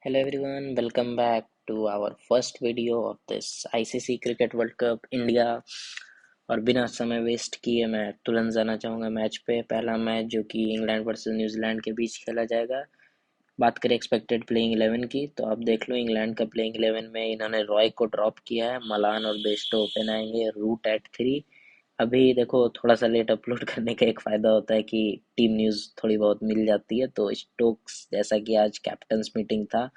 Hello everyone, welcome back to our first video of this ICC Cricket World Cup India। और बिना समय waste किए मैं तुरंत जाना चाहूँगा मैच पे। पहला मैच जो कि इंग्लैंड वर्सेस न्यूजीलैंड के बीच खेला जाएगा। बात करें एक्सपेक्टेड प्लेइंग 11 की, तो आप देख लो इंग्लैंड का प्लेइंग 11 में इन्होंने रॉय को ड्रॉप किया है, मलान और बेस्टो ओपन आएंगे, रूट एट 3। अभी देखो थोड़ा सा लेट अपलोड करने का एक फ़ायदा होता है कि टीम न्यूज़ थोड़ी बहुत मिल जाती है। तो स्टोक्स, जैसा कि आज कैप्टन्स मीटिंग था,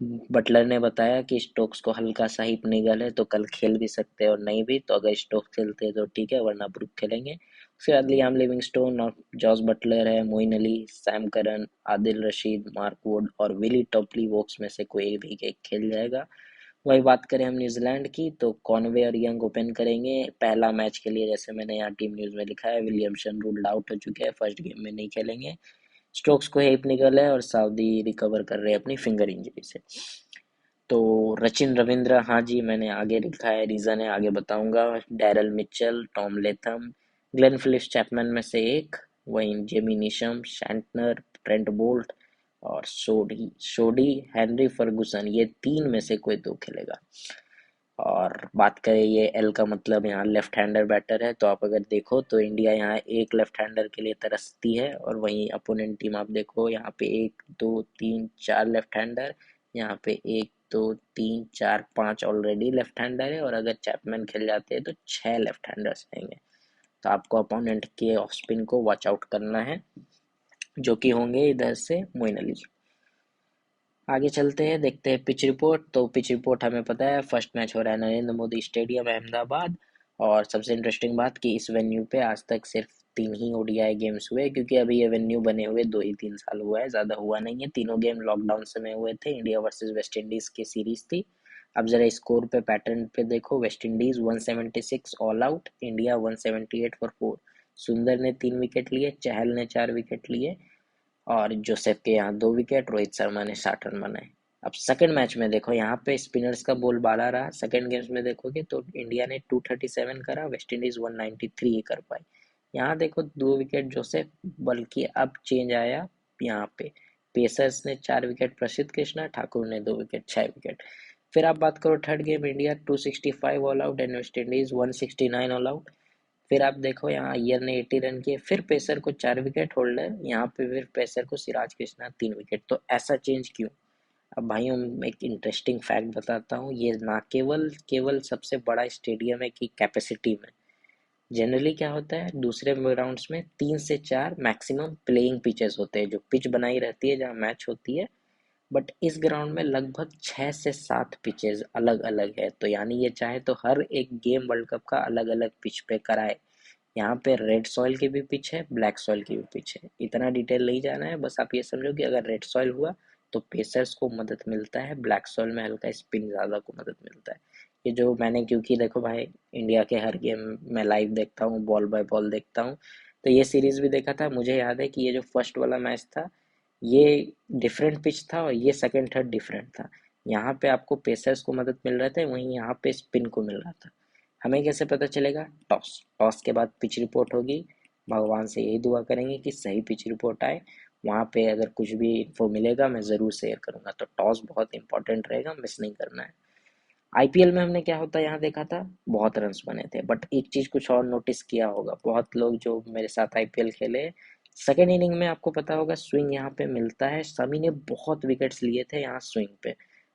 बटलर ने बताया कि स्टोक्स को हल्का सा हिप निगल है तो कल खेल भी सकते हैं, और नहीं भी तो अगर स्टोक्स खेलते हैं तो ठीक है, वरना ब्रुक खेलेंगे। उसके बाद लियाम लिविंगस्टोन और जॉस बटलर है, Moeen Ali, Sam Curran, Adil Rashid, Mark Wood और विली टॉपली वोक्स में से कोई भी एक खेल जाएगा। वही बात करें हम न्यूजीलैंड की, तो कॉनवे और यंग ओपन करेंगे पहला मैच के लिए। जैसे मैंने यहाँ टीम न्यूज़ में लिखा है, विलियमसन रूल्ड आउट हो चुके हैं, फर्स्ट गेम में नहीं खेलेंगे। स्टोक्स को हिप निकल है और सऊदी रिकवर कर रहे हैं अपनी फिंगर इंजरी से। तो रचिन रविंद्र, हाँ जी मैंने आगे लिखा है, रीज़न है आगे बताऊंगा। Daryl Mitchell, Tom Latham, Glenn Phillips Chapman में से एक, वहीं जेमी नीशम, शैंटनर, ट्रेंट बोल्ट और सोडी सोडी हेनरी फर्गुसन, ये तीन में से कोई दो खेलेगा। और बात करें ये एल का मतलब यहाँ लेफ्ट हैंडर बैटर है, तो आप अगर देखो तो इंडिया यहाँ एक लेफ्ट हैंडर के लिए तरसती है, और वहीं अपोनेंट टीम आप देखो यहाँ पे एक दो तीन चार लेफ्ट हैंडर, यहाँ पे एक दो तीन चार पांच ऑलरेडी लेफ्ट हैंडर है, और अगर चैपमैन खेल जाते हैं तो छह लेफ्ट हैंडर्स रहेंगे। तो आपको अपोनेंट के ऑफ स्पिन को वॉच आउट करना है, जो कि होंगे इधर से मोइन अली। आगे चलते हैं, देखते हैं पिच रिपोर्ट। तो पिच रिपोर्ट हमें पता है, फर्स्ट मैच हो रहा है नरेंद्र मोदी स्टेडियम अहमदाबाद। और सबसे इंटरेस्टिंग बात कि इस वेन्यू पे आज तक सिर्फ तीन ही ओडीआई गेम्स हुए, क्योंकि अभी ये वेन्यू बने हुए 2 ही 3 साल हुआ है, ज़्यादा हुआ नहीं है। तीनों गेम लॉकडाउन समय हुए थे, इंडिया वर्सेस वेस्ट इंडीज़ की सीरीज थी। अब जरा स्कोर पे पैटर्न पे देखो, West Indies 176 all out, India 178 for 4। सुंदर ने 3 विकेट लिए, चहल ने 4 विकेट लिए, और जोसेफ के यहाँ 2 विकेट, रोहित शर्मा ने 60 रन बनाए। अब सेकंड मैच में देखो, यहाँ पे स्पिनर्स का बोलबाला रहा। सेकंड गेम्स में देखोगे तो इंडिया ने 237 करा, वेस्ट इंडीज 193 ही कर पाई। यहाँ देखो 2 विकेट जोसेफ, बल्कि अब चेंज आया यहाँ पे, पेसर्स ने 4 विकेट, प्रसिद्ध कृष्णा, ठाकुर ने 2 विकेट, 6 विकेट। फिर आप बात करो third game, India 265 all out and West Indies 169 all out. फिर आप देखो यहाँ अय्यर ने 80 रन किए, फिर पेसर को 4 विकेट होल्डर, यहाँ पे फिर पेसर को सिराज कृष्णा 3 विकेट। तो ऐसा चेंज क्यों? अब भाइयों एक इंटरेस्टिंग फैक्ट बताता हूँ, ये ना केवल केवल सबसे बड़ा स्टेडियम है की कैपेसिटी में। जनरली क्या होता है, दूसरे ग्राउंड्स में 3 से 4 मैक्सिमम प्लेइंग पिचेस होते हैं, जो पिच बनाई रहती है जहाँ मैच होती है। बट इस ग्राउंड में लगभग 6 से 7 पिचेस अलग अलग है, तो यानी ये चाहे तो हर एक गेम वर्ल्ड कप का अलग अलग पिच पे कराए। यहाँ पे रेड सॉइल की भी पिच है, ब्लैक सॉइल की भी पिच है। इतना डिटेल नहीं जाना है, बस आप ये समझो कि अगर रेड सॉइल हुआ तो पेसर्स को मदद मिलता है, ब्लैक सॉइल में हल्का स्पिन ज़्यादा को मदद मिलता है। ये जो मैंने, क्योंकि देखो भाई इंडिया के हर गेम मैं लाइव देखता हूँ, बॉल बाय बॉल देखता हूँ, तो ये सीरीज भी देखा था। मुझे याद है कि ये जो फर्स्ट वाला मैच था, ये डिफरेंट पिच था, और ये सेकंड थर्ड डिफरेंट था। यहाँ पे आपको पेसर्स को मदद मिल रहा था, वहीं यहाँ पे स्पिन को मिल रहा था। हमें कैसे पता चलेगा? टॉस टॉस के बाद पिच रिपोर्ट होगी। भगवान से यही दुआ करेंगे कि सही पिच रिपोर्ट आए। वहाँ पे अगर कुछ भी इन्फो मिलेगा मैं ज़रूर शेयर करूँगा। तो टॉस बहुत इंपॉर्टेंट रहेगा, मिस नहीं करना है। आईपीएल में हमने क्या होता है यहाँ देखा था, बहुत रन्स बने थे। बट एक चीज कुछ और नोटिस किया होगा बहुत लोग जो मेरे साथ आईपीएल खेले, सेकेंड इनिंग में आपको पता होगा स्विंग यहाँ पे मिलता है। समी ने बहुत विकेट्स लिए थे यहाँ स्विंग पे।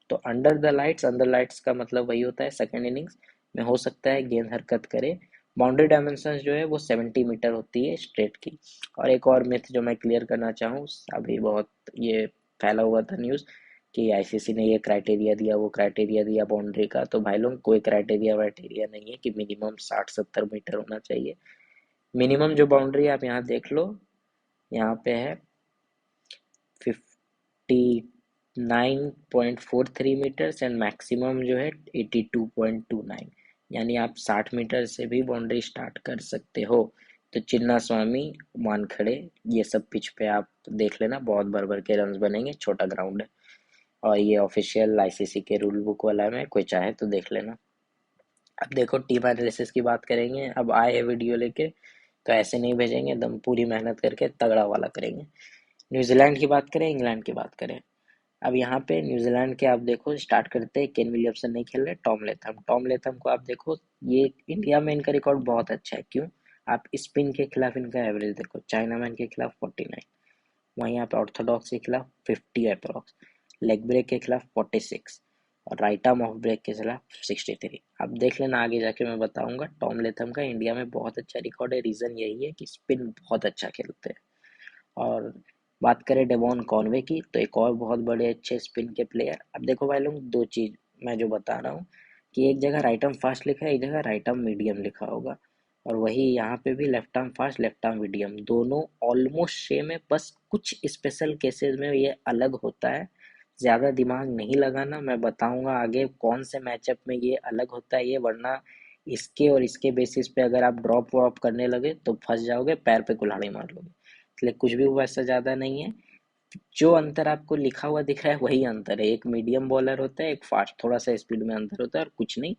तो अंडर लाइट्स का मतलब वही होता है, सेकेंड इनिंग्स में हो सकता है गेंद हरकत करे। बाउंड्री डायमेंशन जो है वो 70 मीटर होती है स्ट्रेट की। और एक और मिथ जो मैं क्लियर करना चाहूँ, अभी बहुत ये फैला हुआ था न्यूज़ कि आईसीसी ने ये क्राइटेरिया दिया, वो क्राइटेरिया दिया बाउंड्री का। तो भाई लोग कोई क्राइटेरिया वाइटेरिया नहीं है कि मिनिमम 60-70 मीटर होना चाहिए। मिनिमम जो बाउंड्री आप यहाँ देख लो, यहाँ पे है 59.43 मीटर्स, एंड मैक्सिमम जो है 82.29। यानी आप 60 मीटर से भी बाउंड्री स्टार्ट कर सकते हो। तो चिन्ना स्वामी, वानखड़े, ये सब पिच पे आप देख लेना, बहुत भर भर के रन बनेंगे, छोटा ग्राउंड है। और ये ऑफिशियल आईसीसी के रूल बुक वाला में, कोई चाहे तो देख लेना। अब देखो टीम एनालिसिस की बात करेंगे, अब आए है वीडियो लेके तो ऐसे नहीं भेजेंगे, दम पूरी मेहनत करके तगड़ा वाला करेंगे। न्यूजीलैंड की बात करें, इंग्लैंड की बात करें, अब यहाँ पे न्यूजीलैंड के आप देखो, स्टार्ट करते हैं, केन विलियमसन नहीं खेल रहे, टॉम लेथम को आप देखो, ये इंडिया में इनका रिकॉर्ड बहुत अच्छा है। क्यों? आप स्पिन के खिलाफ इनका एवरेज देखो, चाइनामैन के खिलाफ 49, वहीं यहाँ पे ऑर्थोडॉक्स के खिलाफ 50 अप्रॉक्स, लेग ब्रेक के खिलाफ 46 और राइट आर्म ऑफ ब्रेक के खिलाफ 63। आप देख लेना, आगे जाके मैं बताऊंगा। टॉम लेथम का इंडिया में बहुत अच्छा रिकॉर्ड है, रीजन यही है कि स्पिन बहुत अच्छा खेलते हैं। और बात करें डेवॉन कॉनवे की, तो एक और बहुत बड़े अच्छे स्पिन के प्लेयर। अब देखो भाई लोग, दो चीज मैं जो बता रहा हूँ कि एक जगह राइट आर्म फास्ट लिखा है, एक जगह राइट आर्म मीडियम लिखा होगा, और वही यहाँ पे भी left arm fast left arm medium, दोनों ऑलमोस्ट सेम है, बस कुछ स्पेशल केसेस में ये अलग होता है। ज्यादा दिमाग नहीं लगाना, मैं बताऊंगा आगे कौन से मैचअप में ये अलग होता है, ये वरना इसके और इसके बेसिस पे अगर आप ड्रॉप वॉप करने लगे तो फंस जाओगे, पैर पे कुल्हाड़ी मार लोगे। इसलिए कुछ भी वैसा ज़्यादा नहीं है। जो अंतर आपको लिखा हुआ दिख रहा है वही अंतर है, एक मीडियम बॉलर होता है, एक फास्ट, थोड़ा सा स्पीड में अंतर होता है और कुछ नहीं।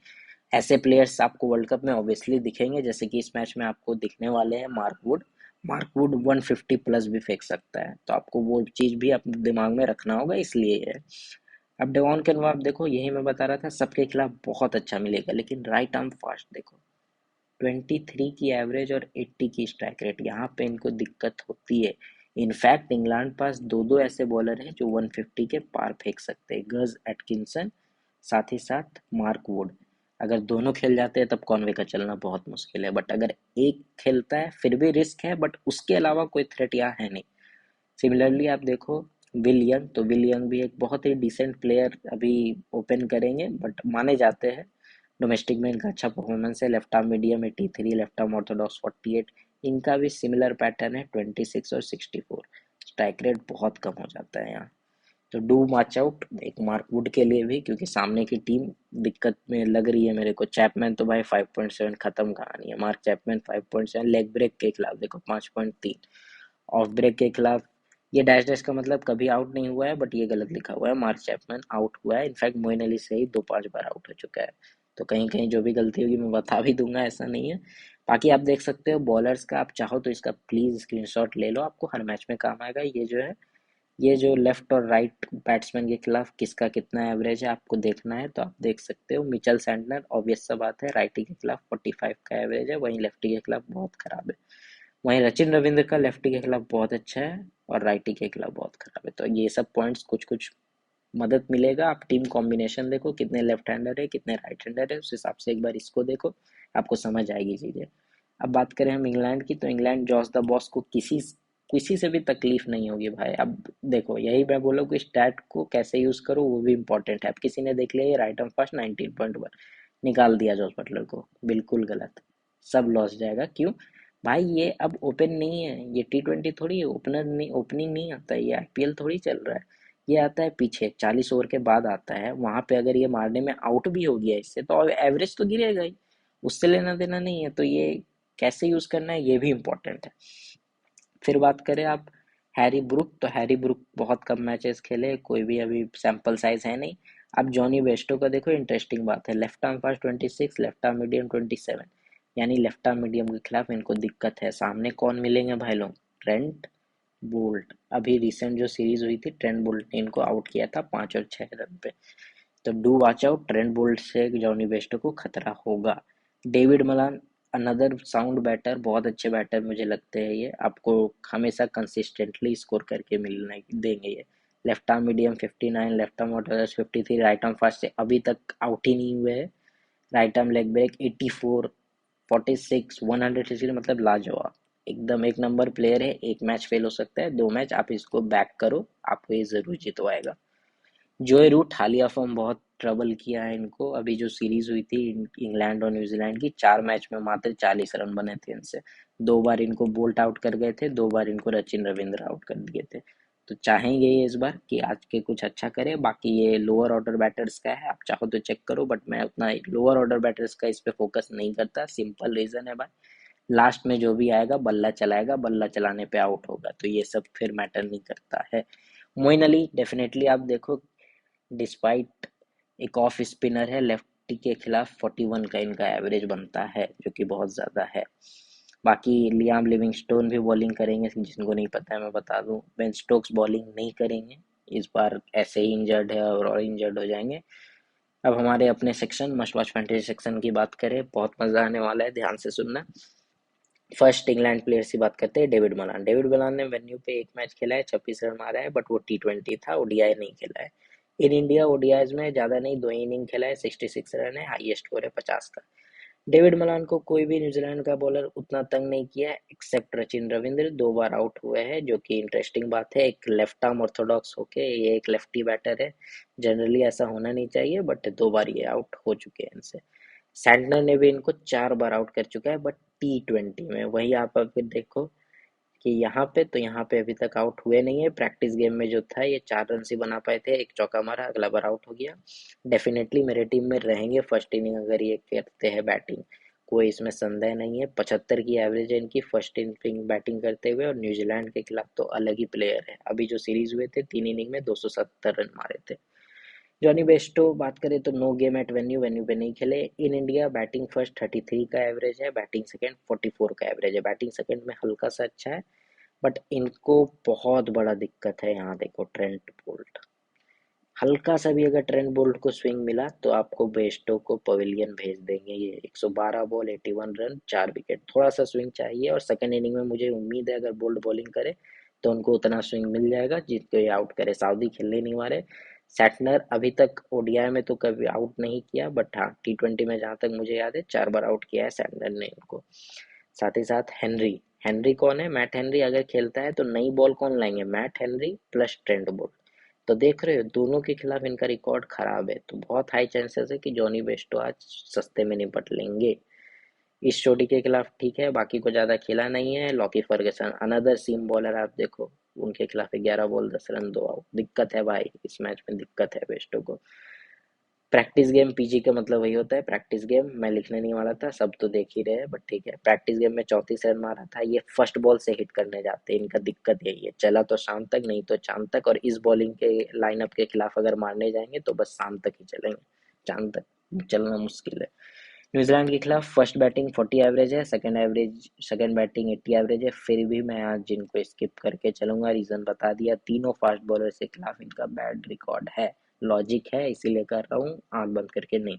ऐसे प्लेयर्स आपको वर्ल्ड कप में ऑब्वियसली दिखेंगे, जैसे कि इस मैच में आपको दिखने वाले हैं मार्क वुड 150 प्लस भी फेंक सकता है, तो आपको वो चीज़ भी अपने दिमाग में रखना होगा, इसलिए है। अब डेवॉन के आप देखो, यही मैं बता रहा था, सबके खिलाफ बहुत अच्छा मिलेगा, लेकिन राइट आर्म फास्ट देखो, 23 की एवरेज और 80 की स्ट्राइक रेट, यहाँ पे इनको दिक्कत होती है। इनफैक्ट इंग्लैंड पास दो दो ऐसे बॉलर हैं जो 150 के पार फेंक सकते हैं, गज एटकिंसन, साथ ही साथ मार्क वुड। अगर दोनों खेल जाते हैं तब कॉनवे का चलना बहुत मुश्किल है, बट अगर एक खेलता है फिर भी रिस्क है, बट उसके अलावा कोई थ्रेट यहाँ है नहीं। सिमिलरली आप देखो विल यंग भी एक बहुत ही डिसेंट प्लेयर अभी ओपन करेंगे, बट माने जाते हैं। डोमेस्टिक में इनका अच्छा परफॉर्मेंस है, left arm medium 83, left arm Orthodox 48। इनका भी सिमिलर पैटर्न है, 26 और 64। स्ट्राइक रेट बहुत कम हो जाता है यहाँ, तो डू वॉच आउट एक मार्क वुड के लिए भी, क्योंकि सामने की टीम दिक्कत में लग रही है मेरे को। चैपमैन तो भाई 5.7 खत्म कहानी है, मार्क चैपमैन 5.7, लेग ब्रेक के खिलाफ देखो 5.3, ऑफ ब्रेक के खिलाफ, ये डैश डैश का मतलब कभी आउट नहीं हुआ है, बट ये गलत लिखा हुआ है, मार्क चैपमैन आउट हुआ है, इनफैक्ट मोइन अली से ही 4-5 बार आउट हो चुका है। तो कहीं कहीं जो भी गलती होगी मैं बता भी दूंगा, ऐसा नहीं है। बाकी आप देख सकते हो बॉलर्स का, आप चाहो तो इसका प्लीज स्क्रीनशॉट ले लो, आपको हर मैच में काम आएगा। ये जो है, ये जो लेफ्ट और राइट बैट्समैन के खिलाफ किसका कितना एवरेज है आपको देखना है, तो आप देख सकते हो। मिचेल सैंटनर, ऑब्वियस सा बात है, राइटी के खिलाफ 45 का एवरेज है, वहीं लेफ्टी के खिलाफ बहुत खराब है। वहीं सचिन रविंद्र का लेफ्टी के खिलाफ बहुत अच्छा है और राइटी के खिलाफ बहुत खराब है। तो ये सब पॉइंट्स कुछ कुछ मदद मिलेगा। आप टीम कॉम्बिनेशन देखो, कितने लेफ्ट हैंडर है कितने राइट हैंडर है, उस हिसाब से एक बार इसको देखो, आपको समझ आएगी चीजें। अब बात करें हम इंग्लैंड की, तो इंग्लैंड जॉस द बॉस को किसी किसी से भी तकलीफ नहीं होगी भाई। अब देखो, यही मैं बोला कि स्टैट को कैसे यूज करो वो भी इंपॉर्टेंट है। अब किसी ने देख लिया ये राइट आर्म फास्ट 19.1, निकाल दिया जॉस बटलर को, बिल्कुल गलत, सब लॉस जाएगा। क्यों? भाई ये अब ओपन नहीं है, ये T20 थोड़ी है, ओपनर नहीं, ओपनिंग नहीं आता है, ये IPL थोड़ी चल रहा है। ये आता है पीछे 40 ओवर के बाद आता है, वहां पे अगर ये मारने में आउट भी हो गया इससे तो एवरेज तो गिरेगा ही, उससे लेना देना नहीं है। तो ये कैसे यूज करना है ये भी इम्पोर्टेंट है। फिर बात करें आप हैरी ब्रुक, तो हैरी ब्रुक बहुत कम मैचेस खेले, कोई भी अभी सैंपल साइज है नहीं। अब जॉनी बेस्टो का देखो, इंटरेस्टिंग बात है, left arm fast 26, left arm medium 27, यानी लेफ्ट आर्म मीडियम के खिलाफ इनको दिक्कत है। सामने कौन मिलेंगे भाई लोग? Trent Boult. अभी रिसेंट जो सीरीज हुई थी, ट्रेंट बोल्ट ने इनको आउट किया था 5 और 6 रन पे। तो do watch out, Trent Boult से जॉनी बेस्टो को खतरा होगा। David Malan, another sound batter, बहुत अच्छे बैटर मुझे लगते हैं ये, आपको हमेशा कंसिस्टेंटली स्कोर करके मिलने देंगे ये। Left arm medium 59, left arm Orthodox 53, right arm fast से अभी तक आउट ही नहीं हुए हैं। राइट आर्म लेग ब्रेक 84, 46, 160, मतलब लाजवाब, एकदम एक नंबर प्लेयर है। एक मैच फेल हो सकता है, 2 मैच आप इसको बैक करो, आपको ये जरूर जितवाएगा। जोए रूट हालिया फॉर्म बहुत ट्रबल किया है इनको। अभी जो सीरीज हुई थी इंग्लैंड और न्यूजीलैंड की, 4 मैच में मात्र 40 रन बने थे इनसे। 2 बार इनको बोल्ट आउट कर गए थे, 2 बार इनको सचिन रविंद्र आउट कर दिए थे। तो चाहेंगे ये इस बार कि आज के कुछ अच्छा करे। बाकी ये लोअर ऑर्डर बैटर्स का है, आप चाहो तो चेक करो, बट मैं उतना लोअर ऑर्डर बैटर्स का इस पे फोकस नहीं करता। सिंपल रीजन है भाई, लास्ट में जो भी आएगा बल्ला चलाएगा, बल्ला चलाने पे आउट होगा, तो ये सब फिर मैटर नहीं करता है। मोइन अली डेफिनेटली आप देखो, डिस्पाइट एक ऑफ स्पिनर है, लेफ्टी के खिलाफ 41 का इनका एवरेज बनता है, जो कि बहुत ज़्यादा है। बाकी लियाम लिविंगस्टोन भी बॉलिंग करेंगे, जिनको नहीं पता है मैं बता दूं, बेन स्टोक्स बॉलिंग नहीं करेंगे, इस बार ऐसे ही इंजर्ड है और इंजर्ड हो जाएंगे। अब हमारे अपने section must watch fantasy section की बात करें, बहुत मजा आने वाला है, ध्यान से सुनना। फर्स्ट इंग्लैंड प्लेयर्स की बात करते हैं, डेविड मलान। डेविड मलान ने वेन्यू पे एक मैच खेला है, 26 रन मारा है, बट वो T20 था, ओडीआई नहीं खेला है। इन इंडिया ओडीआईज में ज्यादा नहीं, 2 इनिंग खेला है, 66 रन है, हाईएस्ट स्कोर है 50 का। डेविड मलान को कोई भी न्यूजीलैंड का बॉलर उतना तंग नहीं किया है एक्सेप्ट रचिन रविंद्र, 2 बार आउट हुए हैं, जो कि इंटरेस्टिंग बात है। एक लेफ्ट आर्म ऑर्थोडॉक्स होके ये एक लेफ्टी बैटर है, जनरली ऐसा होना नहीं चाहिए, बट 2 बार ये आउट हो चुके हैं इनसे। सैंटनर ने भी इनको 4 बार आउट कर चुका है, बट T20 में। वही आप अगर देखो कि यहाँ पे अभी तक आउट हुए नहीं है। प्रैक्टिस गेम में जो था ये 4 रन ही बना पाए थे, एक चौका मारा, अगला बार आउट हो गया। डेफिनेटली मेरे टीम में रहेंगे फर्स्ट इनिंग अगर ये करते हैं बैटिंग, कोई इसमें संदेह नहीं है। 75 की एवरेज है इनकी फर्स्ट इनिंग बैटिंग करते हुए, और न्यूजीलैंड के खिलाफ तो अलग ही प्लेयर है। अभी जो सीरीज हुए थे 3 इनिंग में 270 रन मारे थे। जॉनी बेस्टो बात करें तो no game at venue, venue पे नहीं खेले। इन इंडिया बैटिंग फर्स्ट 33 का एवरेज है, बैटिंग सेकंड 44 का एवरेज है। बैटिंग सेकंड में हल्का सा अच्छा है, बट इनको बहुत बड़ा दिक्कत है। यहाँ देखो ट्रेंट बोल्ट, हल्का सा भी अगर ट्रेंट बोल्ट को स्विंग मिला तो आपको बेस्टो को पवेलियन भेज देंगे। ये 112 बॉल 81 रन 4 विकेट, थोड़ा सा स्विंग चाहिए, और सेकंड इनिंग में मुझे उम्मीद है अगर बोल्ट बॉलिंग करे तो उनको उतना स्विंग मिल जाएगा जिसको ये आउट करे। सऊदी खेलने नहीं मारे। सैटनर अभी तक ओडीआई में तो कभी आउट नहीं किया, बट हाँ T20 में जहां तक मुझे याद है 4 बार आउट किया है सैटनर ने इनको। साथ ही साथ हेनरी, हेनरी कौन है? मैट हेनरी अगर खेलता है तो नई बॉल कौन लाएंगे? Matt Henry plus Trent Boult. तो देख रहे हो दोनों के खिलाफ इनका रिकॉर्ड खराब है, तो बहुत हाई चांसेस है कि जॉनी बेस्टो आज सस्ते में निपट लेंगे। इस जोड़ी के खिलाफ ठीक है, बाकी को ज्यादा खेला नहीं है। लॉकी फर्गसन अनदर सीम बॉलर, आप देखो उनके खिलाफ 11 बॉल 10 रन 2 आउट। दिक्कत है भाई, इस मैच में दिक्कत है बेस्टो को। प्रैक्टिस गेम पीजी का मतलब वही होता है, प्रैक्टिस गेम। मैं लिखने नहीं वाला था, सब तो देख ही रहे हैं, बट ठीक है। प्रैक्टिस गेम में 34 रन मारा था। ये फर्स्ट बॉल से हिट करने जाते हैं, इनका दिक्कत यही है। चला तो शाम तक, नहीं तो चांद तक, और इस बॉलिंग के लाइनअप के खिलाफ अगर मारने जाएंगे तो बस शाम तक ही चलेंगे, चांद तक चलना मुश्किल है। न्यूजीलैंड के खिलाफ फर्स्ट बैटिंग 40 एवरेज है, सेकंड बैटिंग 80 एवरेज है। फिर भी मैं आज जिनको स्किप करके चलूंगा, रीजन बता दिया, तीनों फास्ट बॉलर के खिलाफ इनका बैड रिकॉर्ड है। लॉजिक है, इसीलिए कर रहा हूँ, आंख बंद करके नहीं।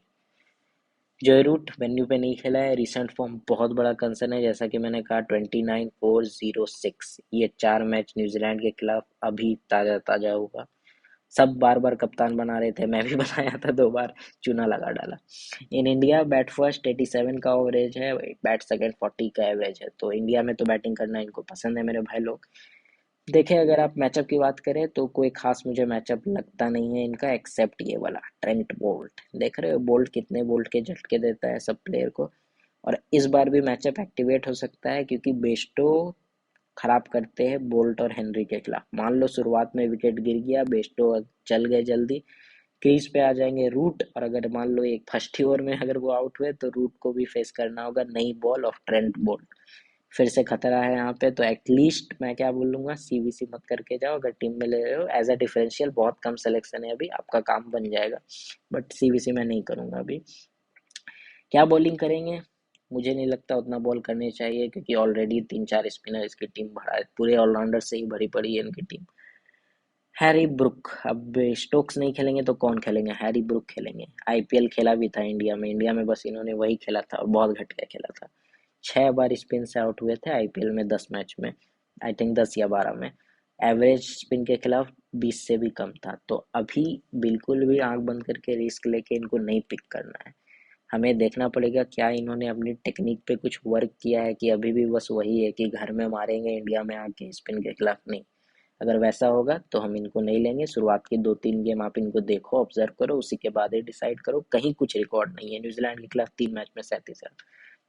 जॉय रूट वेन्यू पे नहीं खेला है, रिसेंट फॉर्म बहुत बड़ा कंसर्न है। जैसा कि मैंने कहा 29-4-0-6, ये 4 मैच न्यूजीलैंड के खिलाफ अभी ताजा ताजा होगा। सब बार बार कप्तान बना रहे थे, मैं भी बनाया था, 2 बार चूना लगा डाला। इन इंडिया बैट फर्स्ट 87 का एवरेज है, बैट सेकंड 40 का एवरेज है। तो इंडिया में तो बैटिंग करना इनको पसंद है मेरे भाई लोग। देखें अगर आप मैचअप की बात करें तो कोई खास मुझे मैचअप लगता नहीं है इनका, एक्सेप्ट ये वाला ट्रेंट बोल्ट। देख रहे हो बोल्ट कितने बोल्ट के झटके देता है सब प्लेयर को। और इस बार भी मैचअप एक्टिवेट हो सकता है, क्योंकि बेस्टो खराब करते हैं बोल्ट और हेनरी के खिलाफ। मान लो शुरुआत में विकेट गिर गया, बेस्टो चल गए जल्दी, क्रीज पे आ जाएंगे रूट, और अगर मान लो एक फर्स्ट ओवर में अगर वो आउट हुए तो रूट को भी फेस करना होगा नई बॉल ऑफ ट्रेंट बोल्ट। फिर से खतरा है यहाँ पे। तो एटलीस्ट मैं क्या बोलूंगा, सीवीसी मत करके जाओ अगर टीम में ले रहे हो। एज अ डिफरेंशियल बहुत कम सिलेक्शन है अभी, आपका काम बन जाएगा, बट सीवीसी मैं नहीं करूंगा अभी। क्या बॉलिंग करेंगे? मुझे नहीं लगता उतना बॉल करनी चाहिए, क्योंकि ऑलरेडी 3-4 स्पिनर इसकी टीम भरा है, पूरे ऑलराउंडर से ही भरी पड़ी है इनकी टीम। हैरी ब्रुक, अब स्टोक्स नहीं खेलेंगे तो कौन खेलेंगे? हैरी ब्रुक खेलेंगे। आईपीएल खेला भी था इंडिया में, इंडिया में बस इन्होंने वही खेला था और बहुत घटिया खेला था। 6 बार स्पिन से आउट हुए थे आईपीएल में 10 मैच में, आई थिंक 10 या 12 में। एवरेज स्पिन के खिलाफ 20 से भी कम था। तो अभी बिल्कुल भी आंख बंद करके रिस्क लेके इनको नहीं पिक करना है। हमें देखना पड़ेगा क्या इन्होंने अपनी टेक्निक पे कुछ वर्क किया है, कि अभी भी बस वही है कि घर में मारेंगे इंडिया में आके स्पिन के खिलाफ नहीं। अगर वैसा होगा तो हम इनको नहीं लेंगे। शुरुआत के 2-3 गेम आप इनको देखो, ऑब्जर्व करो, उसी के बाद ही डिसाइड करो। कहीं कुछ रिकॉर्ड नहीं है न्यूजीलैंड के खिलाफ 3 मैच में 37 रन,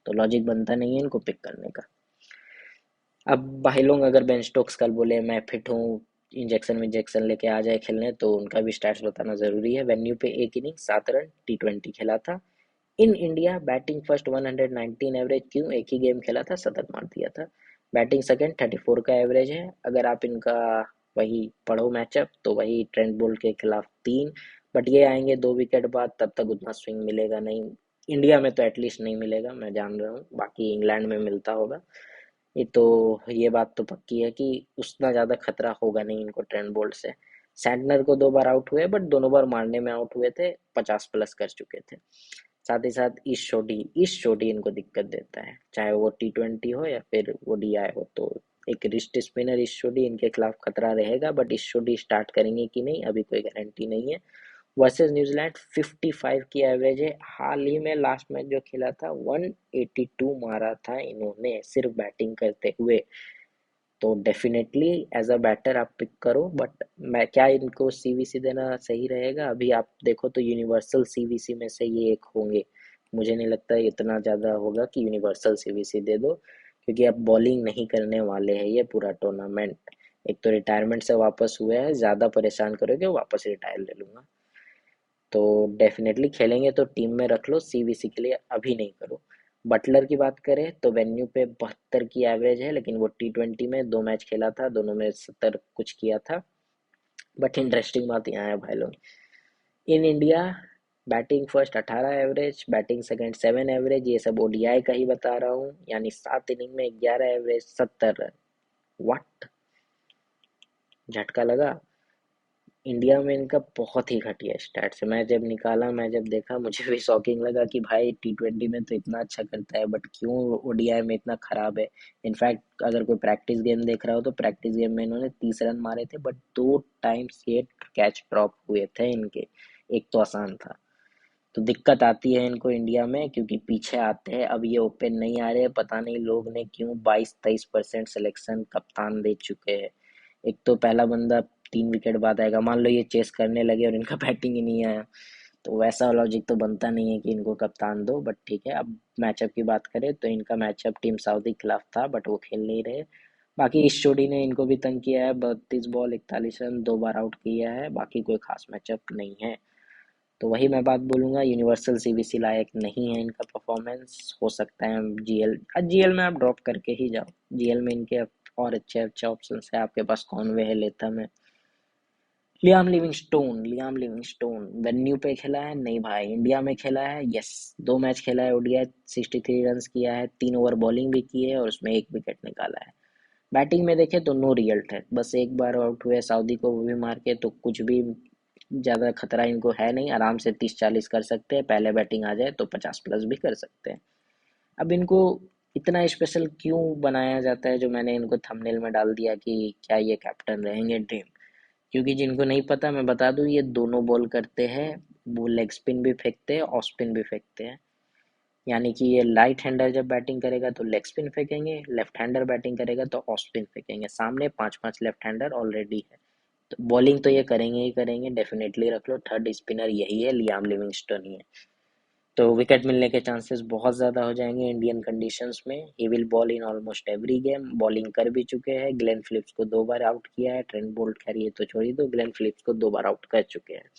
तो लॉजिक बनता नहीं है इनको पिक करने का। अब भाई लोग अगर बेन स्टोक्स कल बोले मैं फिट हूँ, इंजेक्शन विजेक्शन लेके आ जाए खेलने, तो उनका भी स्टैट्स बताना जरूरी है। वेन्यू पे एक इनिंग 7 रन T20 खेला था। In India batting first 119 average, क्यों? एक ही गेम खेला था, शतक मार दिया था। बैटिंग सेकंड 34 का एवरेज है। अगर आप इनका वही पढ़ो मैचअप तो वही ट्रेंट बोल्ट के खिलाफ 3, बट ये आएंगे 2 विकेट बाद, तब तक उतना स्विंग मिलेगा नहीं। इंडिया में तो एटलीस्ट नहीं मिलेगा, मैं जान रहा हूँ, बाकी इंग्लैंड में मिलता होगा। ये तो, ये बात तो पक्की है कि उतना ज़्यादा खतरा होगा नहीं इनको ट्रेंट बोल्ट से। सैंटनर को 2 बार आउट हुए, बट दोनों बार मारने में आउट हुए थे, 50+ कर चुके थे। साथ ही साथ ईश चोटी इनको दिक्कत देता है, चाहे वो T20 हो या फिर ODI हो। तो एक रिस्ट स्पिनर ईश चोटी इनके खिलाफ खतरा रहेगा, बट ईश चोटी स्टार्ट करेंगे कि नहीं अभी कोई गारंटी नहीं है। वर्सेस न्यूजीलैंड 55 की एवरेज है। हाल ही में लास्ट मैच जो खेला था 182 मारा था इन्होंने सिर्फ बैटिंग करते हुए। तो डेफिनेटली एज अ बैटर आप पिक करो, बट मैं क्या इनको सीवीसी देना सही रहेगा? अभी आप देखो तो यूनिवर्सल सीवीसी में से ये एक होंगे। मुझे नहीं लगता इतना ज़्यादा होगा कि यूनिवर्सल सीवीसी दे दो, क्योंकि अब बॉलिंग नहीं करने वाले हैं ये पूरा टूर्नामेंट। एक तो रिटायरमेंट से वापस हुए हैं, ज़्यादा परेशान करोगे वापस रिटायर ले लूँगा। तो डेफिनेटली खेलेंगे तो टीम में रख लो, सीवीसी के लिए अभी नहीं करो। बटलर की बात करें तो वेन्यू पे 72 की एवरेज है, लेकिन वो T20 में 2 मैच खेला था, दोनों में 70 कुछ किया था। बट इंटरेस्टिंग बात यहाँ है भाई लोग, in India batting first 18 average, batting second 7 average, ये सब ODI का ही बता रहा हूँ, यानी 7 इनिंग में 11 एवरेज 70 रन। व्हाट, झटका लगा। इंडिया में इनका बहुत ही घटिया स्टैट्स है। मैं जब देखा मुझे भी शॉकिंग लगा कि भाई T20 में तो इतना अच्छा करता है, बट क्यों ODI में इतना खराब है। इनफैक्ट अगर कोई प्रैक्टिस गेम देख रहा हो तो प्रैक्टिस गेम में इन्होंने 30 रन मारे थे, बट 2 टाइम्स ये कैच ड्रॉप हुए थे इनके, एक तो आसान था। तो दिक्कत आती है इनको इंडिया में, क्योंकि पीछे आते हैं। अब ये ओपन नहीं आ रहे, पता नहीं लोग ने क्यों 22-23% सिलेक्शन कप्तान दे चुके हैं। एक तो पहला बंदा 3 विकेट बाद आएगा, मान लो ये चेस करने लगे और इनका बैटिंग ही नहीं आया, तो वैसा लॉजिक तो बनता नहीं है कि इनको कप्तान दो। बट ठीक है, अब मैचअप की बात करें तो इनका मैचअप टीम साउदी के खिलाफ था, बट वो खेल नहीं रहे। बाकी इस जोड़ी ने इनको भी तंग किया है, 32 बॉल 41 रन, 2 बार आउट किया है। बाकी कोई खास मैचअप नहीं है। तो वही मैं बात बोलूंगा, यूनिवर्सल सीबीसी लायक नहीं है इनका परफॉर्मेंस। हो सकता है जीएल, जीएल में आप ड्रॉप करके ही जाओ। जीएल में इनके और अच्छे अच्छे ऑप्शन है आपके पास, कॉनवे है, लेथम है। लियाम लिविंगस्टोन वेन्यू पे खेला है नहीं भाई, इंडिया में खेला है, यस। 2 मैच खेला है ODI, 63 रन किया है, 3 ओवर बॉलिंग भी की है और उसमें 1 विकेट निकाला है। बैटिंग में देखे तो नो रिजल्ट है, बस 1 बार आउट हुए सऊदी को, वो भी मार के। तो कुछ भी ज़्यादा खतरा इनको है नहीं, आराम से 30-40 कर सकते हैं, पहले बैटिंग आ जाए तो 50+ भी कर सकते हैं। अब इनको इतना स्पेशल क्यों बनाया जाता है, जो मैंने इनको थंबनेल में डाल दिया कि क्या ये कैप्टन रहेंगे ड्रीम। क्योंकि जिनको नहीं पता मैं बता दूं, ये दोनों बॉल करते हैं। वो लेग स्पिन भी फेंकते हैं, ऑफ स्पिन भी फेंकते हैं। यानी कि ये राइट हैंडर जब बैटिंग करेगा तो लेग स्पिन फेंकेंगे, लेफ्ट हैंडर बैटिंग करेगा तो ऑफ स्पिन फेंकेंगे। सामने 5-5 लेफ्ट हैंडर ऑलरेडी है। तो बॉलिंग तो ये करेंगे ही करेंगे, डेफिनेटली रख लो। थर्ड स्पिनर यही है, लियाम लिविंगस्टन ही है। तो विकेट मिलने के चांसेस बहुत ज़्यादा हो जाएंगे इंडियन कंडीशंस में। He will ball in almost every game, bowling कर भी चुके हैं। ग्लेन फिलिप्स को 2 बार आउट किया है, ट्रेंट बोल्ट, खैर ये तो छोड़ ही दो, ग्लेन फिलिप्स को 2 बार आउट कर चुके हैं।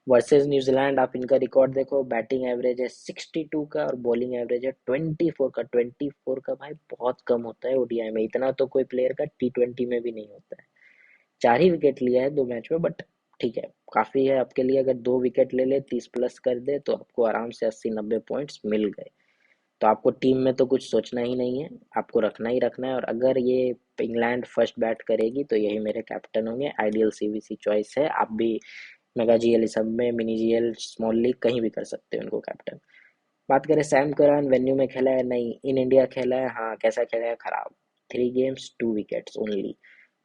वर्सेस न्यूजीलैंड आप इनका रिकॉर्ड देखो, बैटिंग एवरेज है 62 का और बॉलिंग एवरेज है 24 का। 24 का भाई बहुत कम होता है ODI में, इतना तो कोई प्लेयर का T20 में भी नहीं होता है। 4 ही विकेट लिया है 2 मैच में, बट ठीक है, काफी है आपके लिए। अगर 2 विकेट ले ले, 30+ कर दे, तो आपको आराम से 80-90 पॉइंट्स मिल गए। तो आपको टीम में तो कुछ सोचना ही नहीं है, आपको रखना ही रखना है। और अगर ये इंग्लैंड फर्स्ट बैट करेगी तो यही मेरे कैप्टन होंगे। आइडियल सीवीसी चॉइस है। आप भी मेगा जीएल सब में, मिनी जीएल, स्मॉल लीग कहीं भी कर सकते हो इनको कैप्टन। बात करें सैम करन, वेन्यू में खेला है नहीं, इन इंडिया खेला है, हाँ कैसा खेला है, खराब। 3 games 2 wickets only,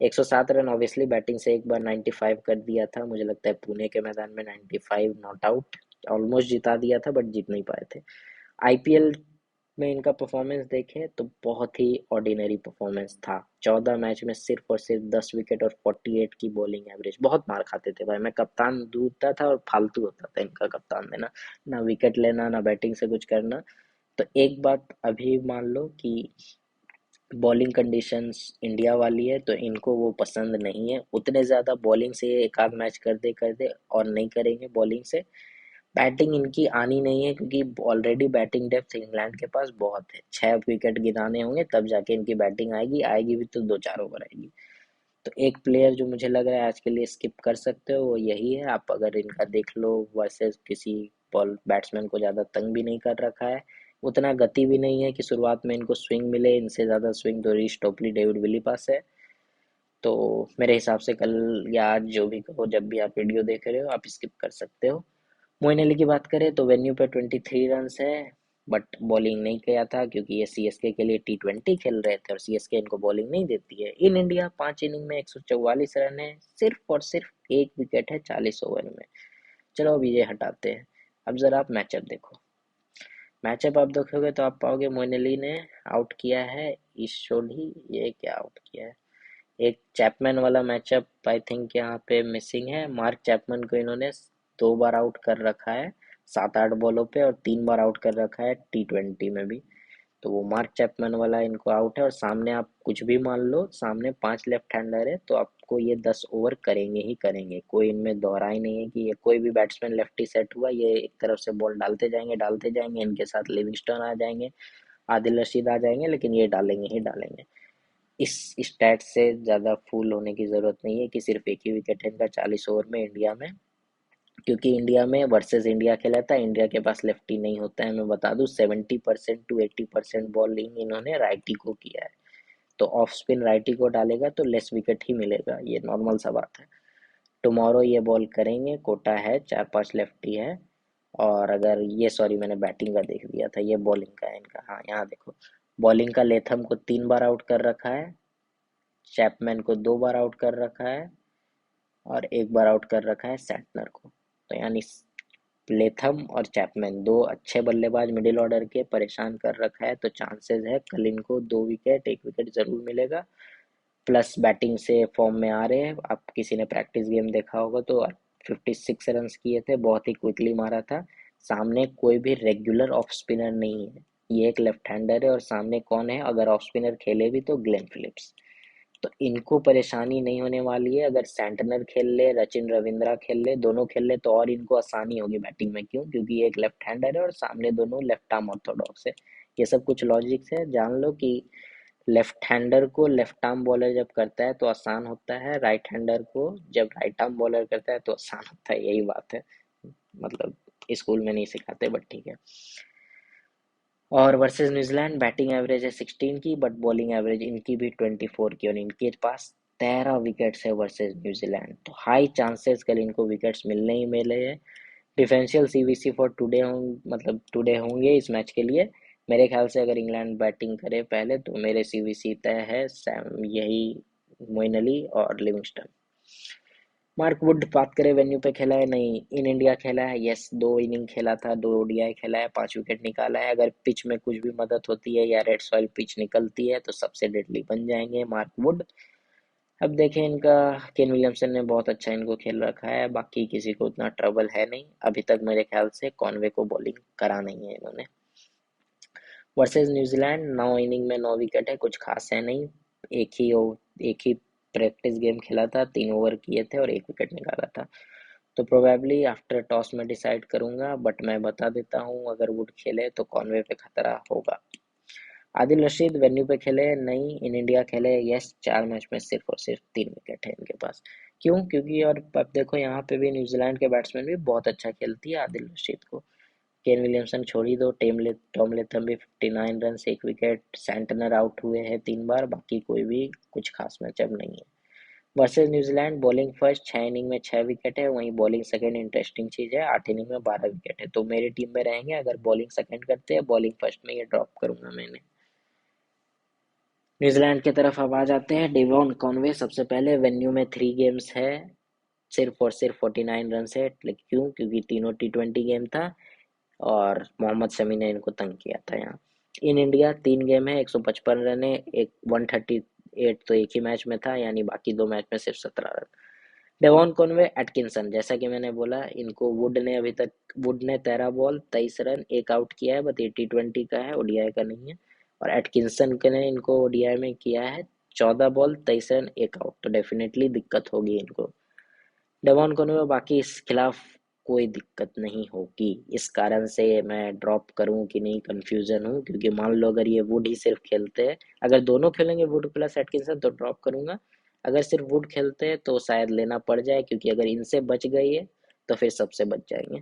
107 run. Obviously batting से एक बार 95 कर दिया था, मुझे लगता है पुणे के मैदान में 95 नॉट आउट। ऑलमोस्ट जिता दिया था, बट जीत नहीं पाए थे। आईपीएल में इनका परफॉर्मेंस देखें तो बहुत ही ऑर्डिनरी परफॉर्मेंस था। 14 मैच में सिर्फ और सिर्फ 10 विकेट और 48 की बॉलिंग एवरेज। बहुत मार खाते थे भाई, मैं कप्तान ढूंढता था और फालतू होता था इनका कप्तान देना, ना विकेट लेना ना बैटिंग से कुछ करना। तो एक बात अभी मान लो कि बॉलिंग कंडीशंस इंडिया वाली है, तो इनको वो पसंद नहीं है उतने ज़्यादा। बॉलिंग से एक आध मैच कर दे और नहीं करेंगे बॉलिंग से। बैटिंग इनकी आनी नहीं है, क्योंकि ऑलरेडी बैटिंग डेप्थ इंग्लैंड के पास बहुत है। 6 विकेट गिराने होंगे तब जाके इनकी बैटिंग आएगी, आएगी भी तो 2-4 ओवर आएगी। तो एक प्लेयर जो मुझे लग रहा है आज के लिए स्किप कर सकते हो वो यही है। आप अगर इनका देख लो, वर्सेस किसी बॉल बैट्समैन को ज़्यादा तंग भी नहीं कर रखा है, उतना गति भी नहीं है कि शुरुआत में इनको स्विंग मिले। इनसे ज़्यादा स्विंग तो रीश टोपली, डेविड विली पास है। तो मेरे हिसाब से कल या आज जो भी कहो, जब भी आप वीडियो देख रहे हो आप स्किप कर सकते हो। मोइन अली की बात करें तो वेन्यू पे 23 रन है, बट बॉलिंग नहीं किया था क्योंकि ये सीएसके के लिए T20 खेल रहे थे और सीएसके इनको बॉलिंग नहीं देती है। इन इंडिया 5 इनिंग में 144 रन है, सिर्फ और सिर्फ एक विकेट है 40 ओवर में। चलो अब ये हटाते हैं, अब जरा आप मैचअप देखो। मैचअप आप देखोगे तो आप पाओगे मोइन अली ने आउट किया है ईशोडी, ये क्या आउट किया है, एक चैपमैन वाला मैचअप आई थिंक यहाँ पे मिसिंग है। मार्क चैपमैन को इन्होंने 2 बार आउट कर रखा है 7-8 बॉलों पे, और 3 बार आउट कर रखा है T20 में भी। तो वो मार्क चैपमैन वाला इनको आउट है, और सामने आप कुछ भी मान लो, सामने 5 लेफ्ट हैंडर है तो आपको ये 10 ओवर करेंगे ही करेंगे, कोई इनमें दोहराई नहीं है कि ये कोई भी बैट्समैन लेफ्टी सेट हुआ ये एक तरफ से बॉल डालते जाएंगे, इनके साथ लिविंगस्टन आ जाएंगे, आदिल रशीद आ जाएंगे, लेकिन ये डालेंगे ही डालेंगे। इस स्टैट से ज़्यादा फूल होने की ज़रूरत नहीं है कि सिर्फ एक ही विकेट है इनका 40 ओवर में इंडिया में, क्योंकि इंडिया में वर्सेस इंडिया खेला था, इंडिया के पास लेफ्टी नहीं होता है। मैं बता दूं 70% to 80% बॉलिंग इन्होंने राइटी को किया है, तो ऑफ स्पिन राइटी को डालेगा तो लेस विकेट ही मिलेगा, ये नॉर्मल सा बात है। टुमारो ये बॉल करेंगे, कोटा है 4-5 लेफ्टी है। और अगर ये, सॉरी मैंने बैटिंग का देख दिया था, ये बॉलिंग का है इनका। हाँ यहाँ देखो, बॉलिंग का लेथम को 3 बार आउट कर रखा है, चैपमैन को 2 बार आउट कर रखा है, और 1 बार आउट कर रखा है सैंटनर को। तो यानी लेथम और चैपमैन दो अच्छे बल्लेबाज मिडिल ऑर्डर के परेशान कर रखा है, तो चांसेस है कल इनको 2 विकेट 1 विकेट जरूर मिलेगा। प्लस बैटिंग से फॉर्म में आ रहे हैं, आप किसी ने प्रैक्टिस गेम देखा होगा तो 56 रन किए थे, बहुत ही क्विकली मारा था। सामने कोई भी रेगुलर ऑफ स्पिनर नहीं है, ये एक लेफ्ट हैंडर है, और सामने कौन है अगर ऑफ स्पिनर खेले भी तो ग्लेन फिलिप्स। तो इनको परेशानी नहीं होने वाली है, अगर सैंटनर खेल ले, रचिन रविंद्रा खेल ले, दोनों खेल ले तो और इनको आसानी होगी बैटिंग में। क्यों? क्योंकि एक लेफ्ट हैंडर है और सामने दोनों लेफ्ट आर्म ऑर्थोडॉक्स है। ये सब कुछ लॉजिक्स है, जान लो कि लेफ्ट हैंडर को लेफ्ट आर्म बॉलर जब करता है तो आसान होता है, राइट हैंडर को जब राइट आर्म बॉलर करता है तो आसान होता है, यही बात है। मतलब स्कूल में नहीं सिखाते, बट ठीक है। और वर्सेस न्यूजीलैंड बैटिंग एवरेज है 16 की, बट बॉलिंग एवरेज इनकी भी 24 की, और इनके पास 13 विकेट्स है वर्सेस न्यूजीलैंड, तो हाई चांसेस कल इनको विकेट्स मिलने ही मिले हैं। डिफरेंशियल सीवीसी फॉर टुडे मतलब टुडे होंगे इस मैच के लिए। मेरे ख्याल से अगर इंग्लैंड बैटिंग करे पहले तो मेरे सीवीसी तय है सैम, यही मोइन अली और लिविंगस्टन। मार्क वुड बात करें, वेन्यू पे खेला है नहीं, इन इंडिया खेला है, यस 2 इनिंग खेला था, 2 ओडीआई खेला है, 5 विकेट निकाला है। अगर पिच में कुछ भी मदद होती है या रेड सॉइल पिच निकलती है तो सबसे डेडली बन जाएंगे मार्क वुड। अब देखें इनका, केन विलियमसन ने बहुत अच्छा इनको खेल रखा है, बाकी किसी को उतना ट्रबल है नहीं अभी तक। मेरे ख्याल से कॉनवे को बॉलिंग करा नहीं है इन्होंने। वर्सेस न्यूजीलैंड 9 इनिंग में 9 विकेट है, कुछ खास है नहीं। एक ही प्रैक्टिस गेम खेला था, 3 ओवर किए थे और 1 विकेट निकाला था। तो प्रोबेबली आफ्टर टॉस में डिसाइड करूंगा, बट मैं बता देता हूँ अगर वुड खेले तो कॉनवे पे खतरा होगा। आदिल रशीद वेन्यू पे खेले नहीं, इन इंडिया खेले, यस 4 मैच में सिर्फ और सिर्फ 3 विकेट है इनके पास। क्यों? क्योंकि और अब देखो यहाँ पे भी न्यूजीलैंड के बैट्समैन भी बहुत अच्छा खेलती है आदिल रशीद को। केन विलियमसन छोड़ ही दो, टॉम लेथम भी 59 रन 1 विकेट, सैंटनर आउट हुए हैं 3 बार, बाकी कोई भी कुछ खास मैचअप नहीं है। Versus New Zealand bowling first 6 inning में 6 विकेट है, वहीं बॉलिंग सेकंड इंटरेस्टिंग चीज है, 8 इनिंग में 12 विकेट है। तो मेरी टीम में रहेंगे, अगर बॉलिंग सेकंड करते हैं बॉलिंग फर्स्ट में ये ड्रॉप करूंगा मैंने। न्यूजीलैंड की तरफ अब आ जाते हैं। डेवॉन कॉनवे सबसे पहले, वेन्यू में 3 गेम्स है, सिर्फ और सिर्फ 49 रन है। लेकिन क्यों? क्योंकि तीनों T20 गेम था और मोहम्मद शमी ने इनको तंग किया था यहाँ। इन इंडिया 3 गेम है, 155 रन है, एक 138 तो एक ही मैच में था, यानी बाकी 2 मैच में सिर्फ 17 रन। डेवॉन कॉनवे, एटकिंसन, जैसा कि मैंने बोला इनको वुड ने 13 बॉल 23 रन, एक आउट किया है, बट ये T20 का है, ओडीआई का नहीं है। और एटकिंसन के ने इनको ओडीआई में किया है 14 बॉल 23 रन, एक आउट, तो डेफिनेटली दिक्कत होगी इनको। डेवॉन कॉनवे बाकी इस खिलाफ कोई दिक्कत नहीं होगी, इस कारण से मैं ड्रॉप करूं कि नहीं कंफ्यूजन हूं, क्योंकि मान लो अगर ये वुड ही सिर्फ खेलते हैं, अगर दोनों खेलेंगे वुड प्लस एटकिंसन तो ड्रॉप करूंगा। अगर सिर्फ वुड खेलते हैं तो शायद लेना पड़ जाए, क्योंकि अगर इनसे बच गई है तो फिर सबसे बच जाएंगे।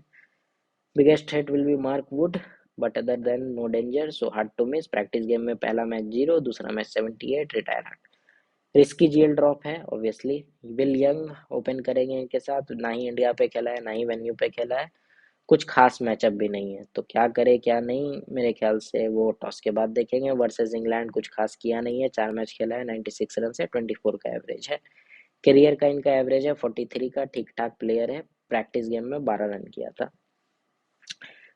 Biggest threat will be Mark Wood, but other than no danger, so hard to miss. Practice game में पहला मैच 0, दूसरा match 78, retire hurt. Risky GL drop है ऑब्वियसली। विल यंग ओपन करेंगे इनके साथ, ना ही इंडिया पे खेला है ना ही वेन्यू पे खेला है, कुछ खास मैचअप भी नहीं है, तो क्या करे क्या नहीं मेरे ख्याल से वो टॉस के बाद देखेंगे। वर्सेस इंग्लैंड कुछ खास किया नहीं है, 4 मैच खेला है, 96 रन से 24 का एवरेज है। करियर का इनका एवरेज है 43 का, ठीक ठाक प्लेयर है। प्रैक्टिस गेम में 12 रन किया था।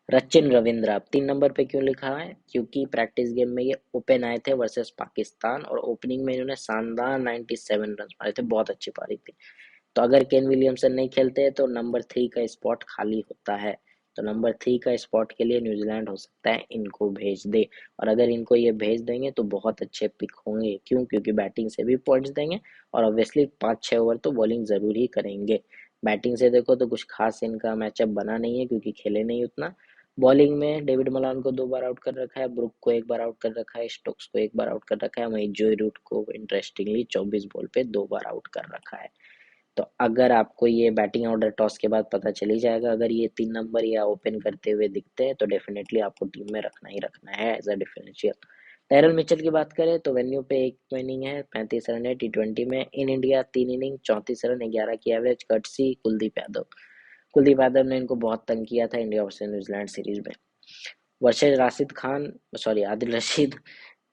सचिन रविंद्र, अब 3 नंबर पे क्यों लिखा है, क्योंकि प्रैक्टिस गेम में ये ओपन आए थे वर्सेस पाकिस्तान, और ओपनिंग में इन्होंने शानदार 97 रन मारे थे, बहुत अच्छी पारी थी। तो अगर केन विलियमसन नहीं खेलते तो नंबर 3 का स्पॉट खाली होता है, तो नंबर 3 का स्पॉट के लिए न्यूजीलैंड हो सकता है इनको भेज दे, और अगर इनको ये भेज देंगे तो बहुत अच्छे पिक होंगे। क्यों, क्योंकि बैटिंग से भी पॉइंट्स देंगे, और ऑब्वियसली 5-6 ओवर तो बॉलिंग जरूर ही करेंगे। बैटिंग से देखो तो कुछ खास इनका मैचअप बना नहीं है, क्योंकि खेले नहीं उतना। बॉलिंग में डेविड मलान को 2 बार आउट कर रखा है, ब्रुक को 1 बार आउट कर रखा है, स्टोक्स को 1 बार आउट कर रखा है, वहीं जोई रूट को इंटरेस्टिंगली 24 बॉल पे 2 बार आउट कर रखा है। तो अगर आपको ये बैटिंग ऑर्डर टॉस के बाद पता चल ही जाएगा, अगर ये 3 नंबर या ओपन करते हुए दिखते हैं तो डेफिनेटली आपको टीम में रखना ही रखना है as a differential. Daryl Mitchell की बात करें तो वेन्यू पे एक इनिंग है, 35 रन है टी20 में। इन इंडिया 3 इनिंग 34 रन, 11 की एवरेज, कर्टसी कुलदीप यादव। कुलदीप यादव ने इनको बहुत तंग किया था इंडिया वर्सेस न्यूजीलैंड सीरीज में। वर्सेस राशिद खान, सॉरी आदिल रशीद,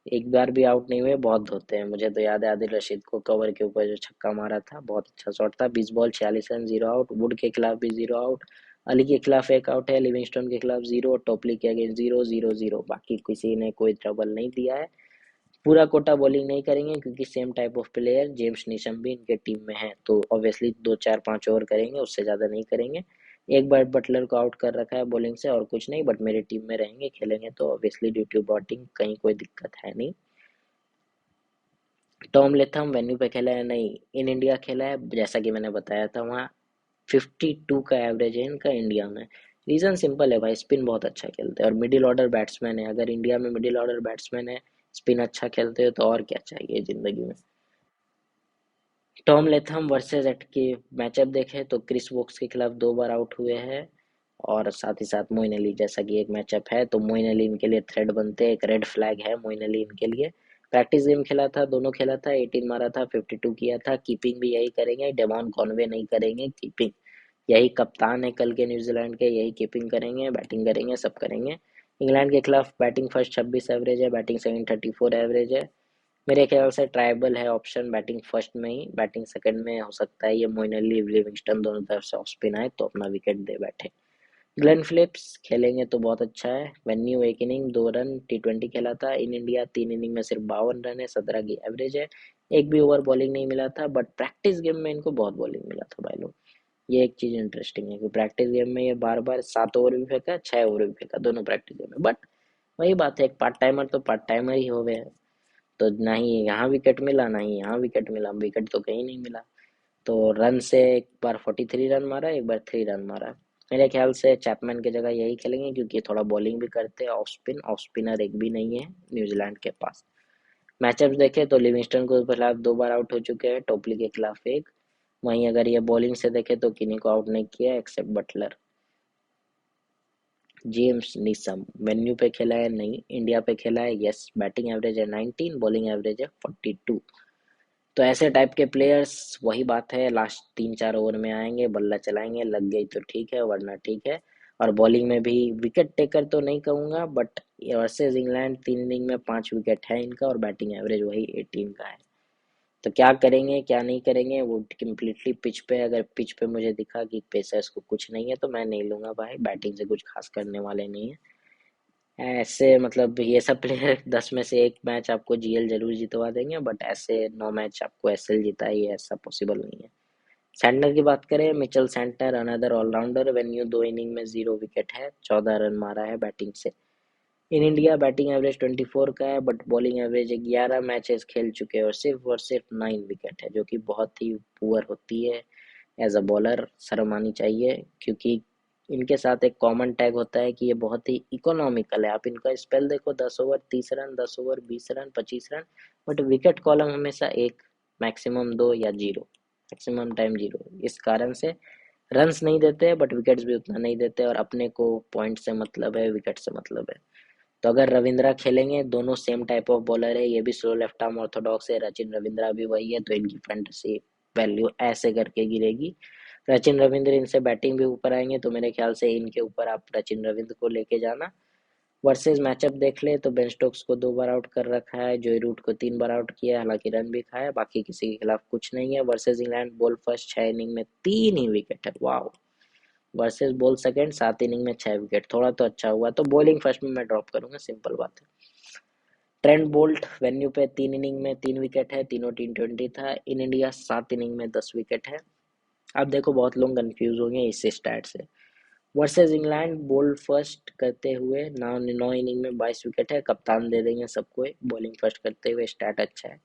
एक बार भी आउट नहीं हुए, बहुत धोते हैं। मुझे तो याद है आदिल रशीद को कवर के ऊपर जो छक्का मारा था, बहुत अच्छा शॉट था। 20 बॉल 46 रन, 0 आउट। वुड के खिलाफ भी 0 आउट, अली के खिलाफ 1 आउट है, लिविंगस्टन के खिलाफ 0, टोपली के अगेंस्ट 0, 0, 0, बाकी किसी ने कोई ट्रबल नहीं दिया है। पूरा कोटा बॉलिंग नहीं करेंगे, क्योंकि same type of player James Neesham भी इनके टीम में है, तो ऑब्वियसली 2, 4, 5 ओवर करेंगे, उससे ज़्यादा नहीं करेंगे। एक बार बटलर को आउट कर रखा है बॉलिंग से, और कुछ नहीं, बट मेरी टीम में रहेंगे खेलेंगे तो ऑब्वियसली ड्यू टू बैटिंग कहीं कोई दिक्कत है नहीं। टॉम लेथम वेन्यू पे खेला है नहीं, इन इंडिया खेला है, जैसा कि मैंने बताया था वहाँ 52 का एवरेज है इनका इंडिया में। रीज़न सिंपल है भाई, स्पिन बहुत अच्छा खेलते हैं और मिडिल ऑर्डर बैट्समैन है। अगर इंडिया में मिडिल ऑर्डर बैट्समैन है, स्पिन अच्छा खेलते हो, तो और क्या चाहिए ज़िंदगी में। टॉम लेथम वर्सेस एट के मैचअप देखें तो क्रिस वोक्स के खिलाफ 2 बार आउट हुए हैं, और साथ ही साथ मोइन अली जैसा कि एक मैचअप है, तो मोइन अली इनके लिए थ्रेड बनते हैं, एक रेड फ्लैग है मोइन अली इनके लिए। प्रैक्टिस गेम खेला था, दोनों खेला था, 18 मारा था, 52 किया था। कीपिंग भी यही करेंगे, डेवॉन कॉनवे नहीं करेंगे कीपिंग, यही कप्तान है कल के न्यूजीलैंड के, यही कीपिंग करेंगे, बैटिंग करेंगे, सब करेंगे। इंग्लैंड के खिलाफ बैटिंग फर्स्ट 26 एवरेज है, बैटिंग सेकंड 34 एवरेज है। मेरे ख्याल से ट्राइबल है ऑप्शन, बैटिंग फर्स्ट में ही, बैटिंग सेकंड में हो सकता है ये मोइन अली लिविंगस्टन दोनों तरफ से ऑफ स्पिन आए तो अपना विकेट दे बैठे। ग्लेन फिलिप्स खेलेंगे तो बहुत अच्छा है। वेन्यू 1 इनिंग 2 रन टी20 खेला था। इन इंडिया 3 इनिंग में सिर्फ 52 रन है, 17 की एवरेज है। एक भी ओवर बॉलिंग नहीं मिला था, बट प्रैक्टिस गेम में इनको बहुत बॉलिंग मिला था भाई लोग। ये एक चीज इंटरेस्टिंग है कि प्रैक्टिस गेम में ये बार बार 7 ओवर भी फेंका, 6 ओवर भी फेंका, दोनों प्रैक्टिस गेम में। बट वही बात है, एक पार्ट टाइमर तो पार्ट टाइमर ही हो गए, तो ना ही यहाँ विकेट मिला ना ही यहाँ विकेट मिला, विकेट तो कहीं नहीं मिला। तो रन से एक बार 43 रन मारा, एक बार 3 रन मारा। मेरे ख्याल से चैपमैन की जगह यही खेलेंगे, क्योंकि थोड़ा बॉलिंग भी करते हैं, ऑफ स्पिनर एक भी नहीं है न्यूजीलैंड के पास। मैचअप देखे तो लिविंगस्टन को खिलाफ 2 बार आउट हो चुके हैं, टोपली के खिलाफ एक। वहीं अगर ये बॉलिंग से देखे तो किन्हीं को आउट नहीं किया accept Buttler. James Neesham venue पे खेला है नहीं, इंडिया पे खेला है यस। बैटिंग एवरेज है 19, बॉलिंग एवरेज है 42। तो ऐसे टाइप के प्लेयर्स, वही बात है, लास्ट 3-4 ओवर में आएंगे, बल्ला चलाएंगे, लग गई तो ठीक है वरना ठीक है। और बॉलिंग में भी विकेट टेकर तो नहीं कहूंगा, बट वर्सेस इंग्लैंड 3 इनिंग में 5 विकेट है इनका, और बैटिंग एवरेज वही 18 का है। तो क्या करेंगे क्या नहीं करेंगे वो कम्प्लीटली पिच पे, अगर पिच पे मुझे दिखा कि पेसर्स को कुछ नहीं है तो मैं नहीं लूंगा भाई, बैटिंग से कुछ खास करने वाले नहीं है ऐसे। मतलब ये सब प्लेयर 10 में से 1 मैच आपको जीएल जरूर जितवा देंगे, बट ऐसे 9 मैच आपको एसएल जिता ही ऐसा पॉसिबल नहीं है। सैंटनर की बात करें, Mitchell Santner another allrounder, venue 2 inning में 0 विकेट है, 14 रन मारा है बैटिंग से। इन इंडिया बैटिंग एवरेज 24 का है, बट बॉलिंग एवरेज 11 मैचेस खेल चुके हैं और सिर्फ 9 विकेट है, जो कि बहुत ही पुअर होती है एज अ बॉलर, शर्म आनी चाहिए। क्योंकि इनके साथ एक कॉमन टैग होता है कि ये बहुत ही इकोनॉमिकल है। आप इनका स्पेल देखो, 10 over 30 run, 10 over 20 run, 25 run, but wicket column हमेशा एक, मैक्सिमम 2 या 0, मैक्सिमम टाइम 0। इस कारण से रन्स नहीं देते, बट विकेट्स भी उतना नहीं देते, और अपने को पॉइंट से मतलब है, विकेट से मतलब है। तो अगर रविंद्रा खेलेंगे, दोनों सेम टाइप ऑफ बॉलर है, ये भी स्लो लेफ्ट आर्म ऑर्थोडॉक्स है, रचिन रविंद्रा भी वही है, तो इनकी फैंटेसी वैल्यू ऐसे करके गिरेगी। रचिन रविंद्र इनसे बैटिंग भी ऊपर आएंगे, तो मेरे ख्याल से इनके ऊपर आप रचिन रविंद्र को लेके जाना। वर्सेस मैचअप देख ले तो बेन स्टोक्स को 2 बार आउट कर रखा है, जोई रूट को 3 बार आउट किया है, हालांकि रन भी खाया, बाकी किसी के खिलाफ कुछ नहीं है। Versus England ball first 6 inning में 3 ही विकेट है, वाह। वर्सेस बॉल सेकंड 7 इनिंग में 6 विकेट, थोड़ा तो अच्छा हुआ, तो बॉलिंग फर्स्ट में मैं ड्रॉप करूंगा, सिंपल बात है। ट्रेंट बोल्ट वेन्यू पे 3 इनिंग में 3 विकेट है, तीनों T20 था। इन इंडिया 7 इनिंग में 10 विकेट है। अब देखो बहुत लोग कंफ्यूज होंगे इस स्टैट से। वर्सेस इंग्लैंड बोल्ड फर्स्ट करते हुए 9 इनिंग में 22 विकेट है, कप्तान दे देंगे सबको, बॉलिंग फर्स्ट करते हुए स्टैट अच्छा है।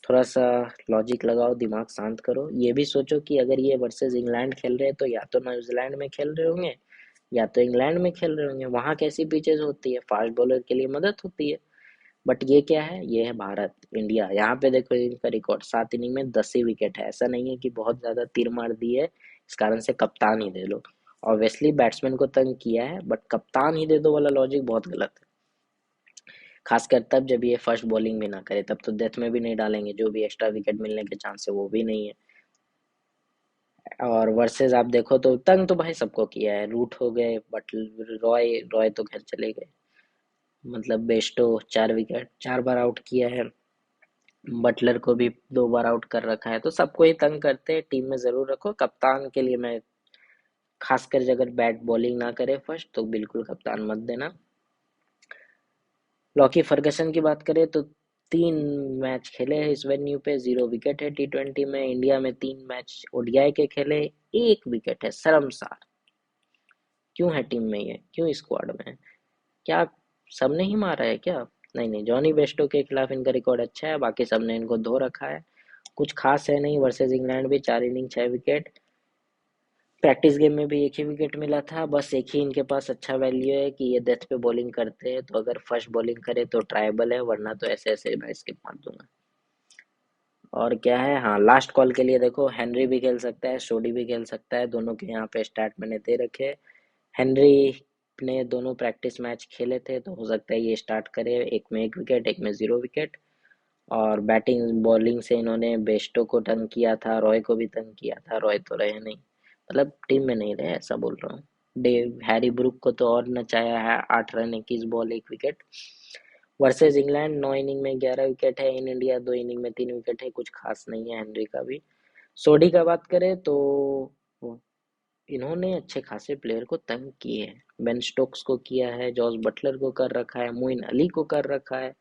थोड़ा सा लॉजिक लगाओ, दिमाग शांत करो, ये भी सोचो कि अगर ये वर्सेस इंग्लैंड खेल रहे हैं तो या तो न्यूजीलैंड में खेल रहे होंगे या तो इंग्लैंड में खेल रहे होंगे, वहां कैसी पिचेस होती है, फास्ट बॉलर के लिए मदद होती है। बट ये क्या है, ये है भारत, इंडिया। यहाँ पे देखो इनका रिकॉर्ड 7 इनिंग में 10 ही विकेट है, ऐसा नहीं है कि बहुत ज्यादा तीर मार दी है इस कारण से कप्तान ही दे लो। ऑब्वियसली बैट्समैन को तंग किया है, बट कप्तान ही दे दो वाला लॉजिक बहुत गलत है। खासकर तब जब ये फर्स्ट बॉलिंग भी ना करे, तब तो डेथ में भी नहीं डालेंगे, जो भी एक्स्ट्रा विकेट मिलने के चांस है वो भी नहीं है। और वर्सेस आप देखो तो तंग तो भाई सबको किया है, रूट हो गए, बट रॉय रॉय तो घर चले गए, मतलब बेस्टो 4 विकेट 4 बार आउट किया है, बटलर को भी 2 बार आउट कर रखा है, तो सबको ही तंग करते हैं, टीम में जरूर रखो। कप्तान के लिए मैं खासकर अगर बैट बॉलिंग ना करे फर्स्ट तो बिल्कुल कप्तान मत देना। लॉकी फर्गसन की बात करें तो 3 मैच खेले हैं इस वेन्यू पे, 0 विकेट है T20 में। इंडिया में 3 मैच ODI के खेले, 1 विकेट है, शर्मसार। क्यों है टीम में, ये क्यों स्क्वाड में है, क्या सबने ही मारा है क्या? नहीं नहीं, जॉनी बेस्टो के खिलाफ इनका रिकॉर्ड अच्छा है, बाकी सबने इनको धो रखा है, कुछ खास है नहीं। वर्सेस इंग्लैंड भी 4 इनिंग 6 विकेट, प्रैक्टिस गेम में भी एक ही विकेट मिला था, बस एक ही इनके पास अच्छा वैल्यू है कि ये डेथ पे बॉलिंग करते हैं, तो अगर फर्स्ट बॉलिंग करे तो ट्रायबल है, वरना तो ऐसे ऐसे मैं स्किप मार दूंगा। और क्या है, हाँ लास्ट कॉल के लिए देखो, हेनरी भी खेल सकता है, स्टोडी भी खेल सकता है, दोनों के यहाँ पे स्टार्ट मैंने दे रखे। हेनरी ने दोनों प्रैक्टिस मैच खेले थे, तो हो सकता है ये स्टार्ट करे, एक में 1 विकेट एक में 0 विकेट। और बैटिंग बॉलिंग से इन्होंने बेस्टो को तंग किया था, रॉय को भी तंग किया था, रॉय तो रहे नहीं, मतलब टीम में नहीं रहे, ऐसा बोल रहा हूँ। डेव हैरी ब्रुक को तो और नचाया है, 8 run 21 ball 1 wicket. Versus England 9 inning में 11 विकेट है, इन इंडिया 2 इनिंग में 3 विकेट है, कुछ खास नहीं है हेनरी का भी। सोडी का बात करें तो इन्होंने अच्छे खासे प्लेयर को तंग किए हैं, बेन स्टोक्स को किया है, जॉस बटलर को कर रखा है, मोइन अली को कर रखा है,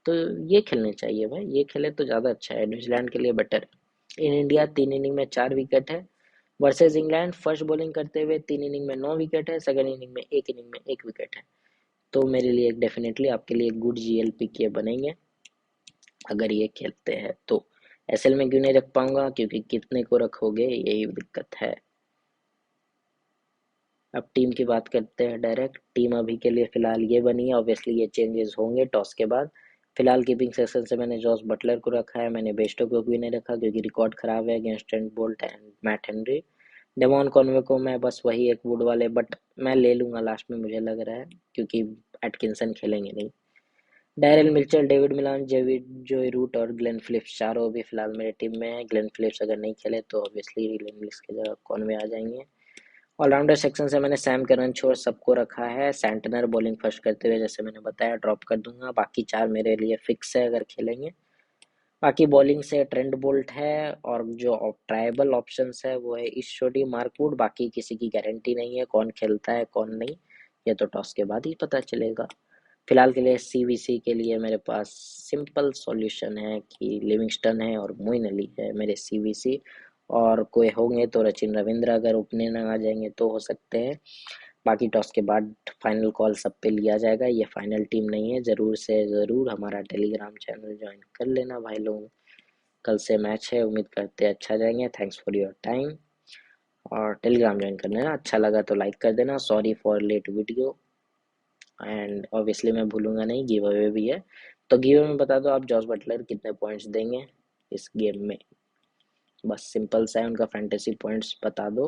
तो ये खेलने चाहिए भाई, ये खेले तो ज्यादा अच्छा है, न्यूजीलैंड के लिए बेटर है। इन इंडिया 3 इनिंग में 4 विकेट है। वर्सेस इंग्लैंड फर्स्ट बॉलिंग करते हुए 3 इनिंग में 9 विकेट है, सेकंड इनिंग में 1 इनिंग में 1 विकेट है। तो मेरे लिए डेफिनेटली आपके लिए गुड GLP के बनेंगे अगर ये खेलते हैं तो। एसएल में क्यों नहीं रख पाऊंगा, क्योंकि कितने को रखोगे, यही दिक्कत है। अब टीम की बात करते हैं, डायरेक्ट टीम अभी के लिए फिलहाल ये बनी है, ऑब्वियसली ये चेंजेस होंगे टॉस के बाद। फिलहाल कीपिंग सेक्शन से मैंने जॉस बटलर को रखा है, मैंने बेस्टो को भी नहीं रखा क्योंकि रिकॉर्ड खराब है against Trent Boult and Matt Henry. Demon Conway को मैं बस वही एक वुड वाले, बट मैं ले लूंगा लास्ट में मुझे लग रहा है, क्योंकि एटकिंसन खेलेंगे नहीं। डैरिल मिचेल, डेविड मिलान, जेविड जोई रूट और ग्लेन फिलिप्स, चारों भी फिलहाल मेरे टीम में है। ग्लेन फिलिप्स अगर नहीं खेले तो ऑब्वियसली ग्लेन फिलिप्स की जगह कॉनवे आ जाएंगे। ऑलराउंडर सेक्शन से मैंने सैम करन छोड़ सबको रखा है, सेंटनर बॉलिंग फर्स्ट करते हुए जैसे मैंने बताया ड्रॉप कर दूंगा, बाकी 4 मेरे लिए फिक्स है अगर खेलेंगे। बाकी बॉलिंग से ट्रेंट बोल्ट है, और जो ट्रायबल ऑप्शंस है वो है ईश मार्कवुड, बाकी किसी की गारंटी नहीं है कौन खेलता है कौन नहीं, ये तो टॉस के बाद ही पता चलेगा। फिलहाल के लिए CVC के लिए मेरे पास सिंपल सॉल्यूशन है कि लिविंगस्टन है और मोइन अली है मेरे CVC, और कोई होंगे तो रचिन रविंद्र अगर ओपनिंग आ जाएंगे तो हो सकते हैं। बाकी टॉस के बाद फाइनल कॉल सब पे लिया जाएगा, ये फाइनल टीम नहीं है, ज़रूर से ज़रूर हमारा टेलीग्राम चैनल ज्वाइन कर लेना भाई लोग। कल से मैच है, उम्मीद करते हैं अच्छा जाएंगे। थैंक्स फॉर योर टाइम, और टेलीग्राम ज्वाइन कर लेना, अच्छा लगा तो लाइक कर देना, sorry for late video, and obviously मैं भूलूंगा नहीं, गिव अवे भी है, तो गिव अवे में बता दो आप जॉस बटलर कितने पॉइंट्स देंगे इस गेम में, बस सिंपल सा है, उनका फैंटेसी पॉइंट्स बता दो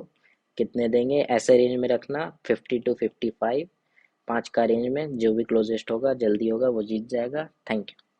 कितने देंगे, ऐसे रेंज में रखना 50 to 55, 5 का रेंज में जो भी क्लोजेस्ट होगा जल्दी होगा वो जीत जाएगा। Thank you.